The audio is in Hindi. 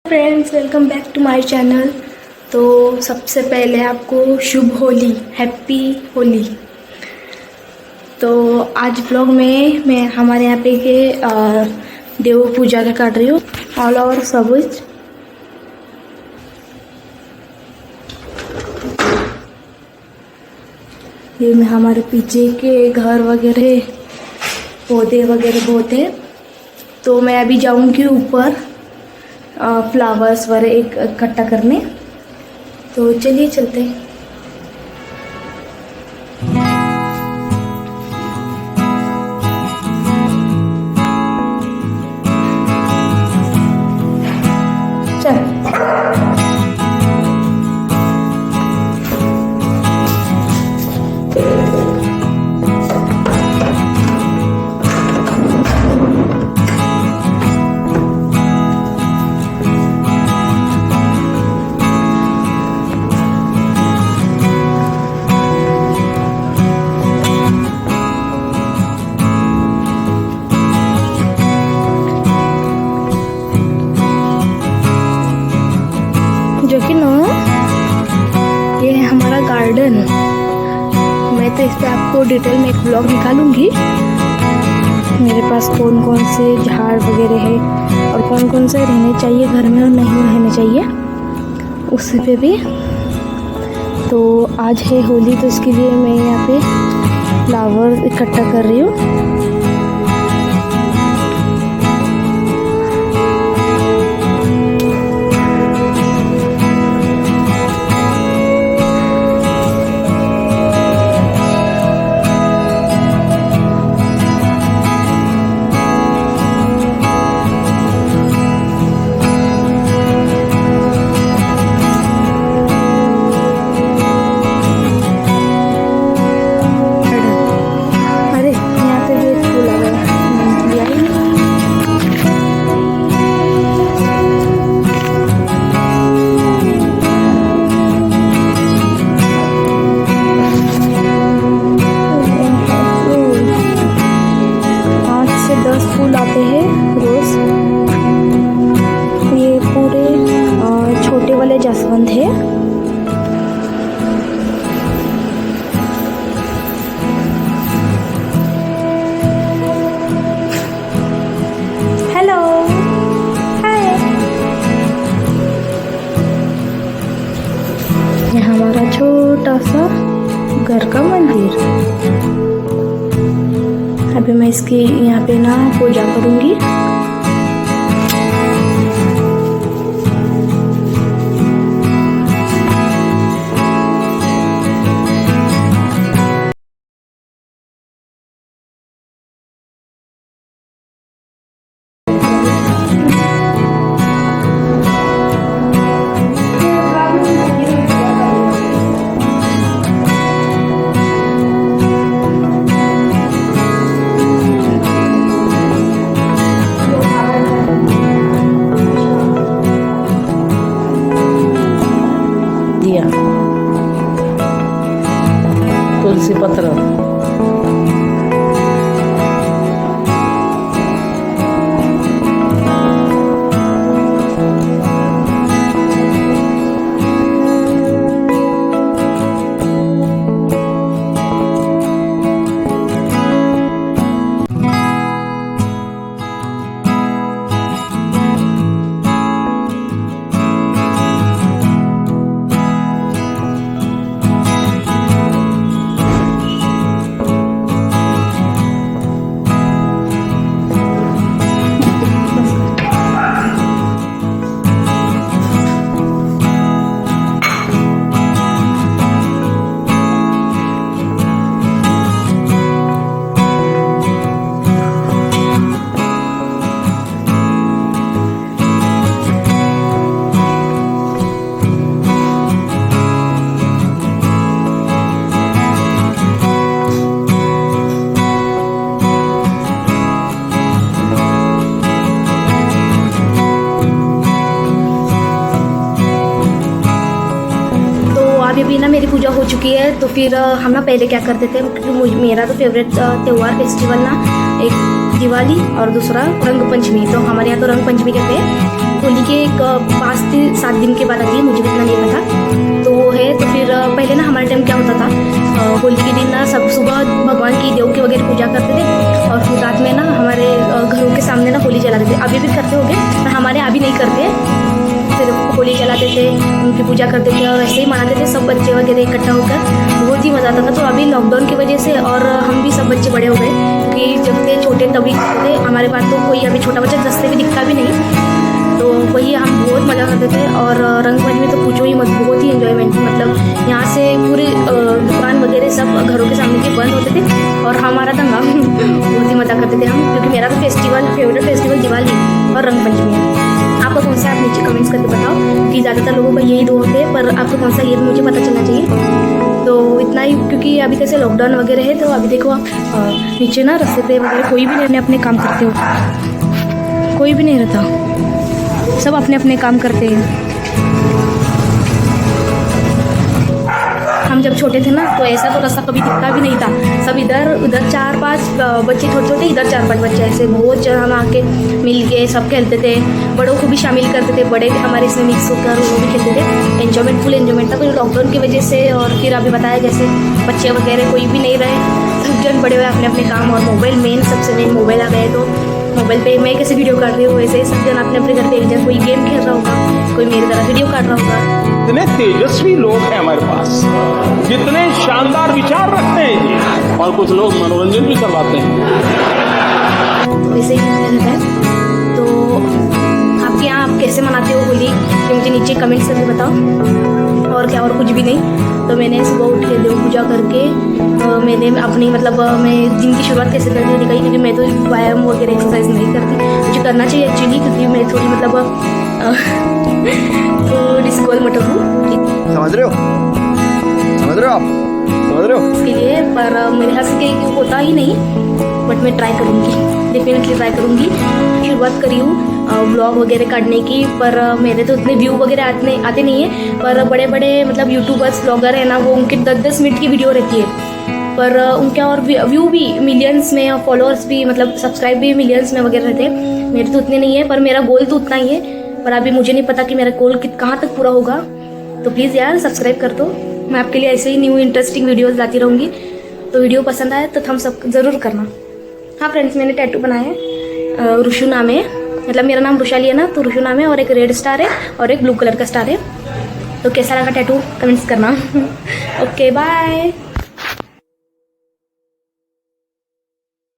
Friends, welcome back to my channel. तो सबसे पहले आपको शुभ होली, हैप्पी होली। तो आज ब्लॉग में मैं हमारे यहाँ पे के देव पूजा का काट रही हूँ। ऑल ओवर सबूज ये में हमारे पीछे के घर वगैरह पौधे वगैरह बहुत है। तो मैं अभी जाऊँगी ऊपर फ्लावर्स वगैरह इकट्ठा करने। तो चलिए चलते हैं। चल जो कि ना ये है हमारा गार्डन। मैं तो इस पर आपको डिटेल में एक ब्लॉग निकालूंगी। मेरे पास कौन कौन से झाड़ वगैरह है और कौन कौन से रहने चाहिए घर में और नहीं रहने चाहिए उस पे भी। तो आज है होली, तो इसके लिए मैं यहाँ पे फ्लावर इकट्ठा कर रही हूँ। फूल आते हैं रोज। ये पूरे छोटे वाले जासवंत है। हेलो, हाय। ये हमारा छोटा सा घर का मंदिर। अभी मैं इसकी यहाँ पे ना पूजा करूँगी। तुलसी पत्र अभी ना मेरी पूजा हो चुकी है। तो फिर हम ना पहले क्या करते थे, क्योंकि मेरा तो फेवरेट त्यौहार फेस्टिवल ना एक दिवाली और दूसरा रंग पंचमी। तो हमारे यहाँ तो रंग पंचमी कहते हैं। होली के 5 से 7 दिन के बाद आती है, मुझे भी इतना नहीं पता। तो वो है, तो फिर पहले ना हमारे टाइम क्या होता था, होली के दिन ना सब सुबह भगवान की देव की वगैरह पूजा करते थे और फिर रात में ना हमारे घरों के सामने ना होली जलाते थे। अभी भी करते होंगे पर हमारे अभी नहीं करते, सिर्फ होली जलाते थे, उनकी पूजा करते थे और ऐसे ही मनाते थे सब बच्चे वगैरह इकट्ठा होकर, बहुत ही मज़ा आता था। तो अभी लॉकडाउन की वजह से और हम भी सब बच्चे बड़े हो गए, क्योंकि जब थे छोटे तभी थे, हमारे पास तो कोई अभी छोटा बच्चा दस से भी दिखता भी नहीं। तो वही हम बहुत मज़ा करते थे। और रंग पंचमी तो पूछो ही मत, बहुत ही एंजॉयमेंट, मतलब यहाँ से पूरे दुकान वगैरह सब घरों के सामने के बंद होते थे और हमारा दंगा बहुत ही मज़ा करते थे हम, क्योंकि मेरा तो फेवरेट फेस्टिवल दिवाली और रंग पंचमी है। आपका कौन सा, आप नीचे कमेंट्स करके बताओ कि ज़्यादातर लोगों का यही दो होते हैं, पर आपको कौन सा ये मुझे पता चलना चाहिए। तो इतना ही, क्योंकि अभी कैसे लॉकडाउन वगैरह है, तो अभी देखो आप नीचे ना रास्ते पे वगैरह कोई भी नहीं अपने काम करते हो, कोई भी नहीं रहता, सब अपने अपने काम करते हैं। हम जब छोटे थे ना तो ऐसा तो रास्ता कभी दिखता भी नहीं था, सब इधर उधर 4-5 बच्चे छोटे छोटे, इधर 4-5 बच्चे, ऐसे बहुत जगह हम आके मिल के सब खेलते थे, बड़ों को भी शामिल करते थे, बड़े भी हमारे इसमें मिक्स होकर वो भी खेलते थे। एंजॉयमेंट, फुल एंजॉयमेंट था। तो लॉकडाउन की वजह से और फिर अभी बताया जैसे बच्चे वगैरह कोई भी नहीं रहे, सब जन बड़े हुए अपने अपने काम, और मोबाइल मेन, सबसे मेन मोबाइल आ गए। तो मोबाइल पे मैं कैसे वीडियो कर रही हूँ, वैसे ही सब जन अपने अपने घर पे, एक जन कोई गेम खेल रहा होगा, कोई मेरी तरह वीडियो काट रहा होगा। इतने तेजस्वी लोग हैं हमारे पास, कितने शानदार विचार रखते हैं जी, और कुछ लोग मनोरंजन भी करवाते हैं। वैसे ही रहता है। तो आपके यहाँ आप कैसे मनाते हो होली, ये मुझे नीचे कमेंट्स करके बताओ। और क्या, और कुछ भी नहीं। तो मैंने सुबह उठ के देव पूजा करके मैंने अपनी मतलब मैं दिन की शुरुआत कैसे करती थी दिखाई, क्योंकि मैं तो व्यायाम वगैरह एक्सरसाइज नहीं करती, मुझे करना चाहिए एक्चुअली, क्योंकि मैं थोड़ी मतलब थोड़ी सी गोल मटर हूँ, समझ रहे हो आप, समझ रहे हो इसके लिए। पर मेरे हाथ से कहीं होता ही नहीं, बट मैं ट्राई करूँगी, डेफिनेटली ट्राई करूँगी। शुरुआत करी हूँ व्लॉग वगैरह काटने की, पर मेरे तो उतने व्यू वगैरह आते नहीं है। पर बड़े बड़े मतलब यूट्यूबर्स ब्लॉगर है ना, वो उनके 10-10 मिनट की वीडियो रहती है, पर उनके और व्यू भी मिलियंस में और फॉलोअर्स भी मतलब सब्सक्राइब भी मिलियंस में वगैरह रहते हैं। मेरे तो उतने नहीं है, पर मेरा गोल तो उतना ही है, पर अभी मुझे नहीं पता कि मेरा गोल कहाँ तक पूरा होगा। तो प्लीज़ यार सब्सक्राइब कर दो, मैं आपके लिए ऐसे ही न्यू इंटरेस्टिंग वीडियोज़ लाती रहूँगी। तो वीडियो पसंद आए तो थम्स अप ज़रूर करना। हाँ फ्रेंड्स, मैंने टैटू बनाया है, रुशु नाम है, मतलब मेरा नाम रुशाली है ना, तो रुशु नाम है, और एक रेड स्टार है और एक ब्लू कलर का स्टार है। तो कैसा लगा टैटू कमेंट्स करना। Okay bye.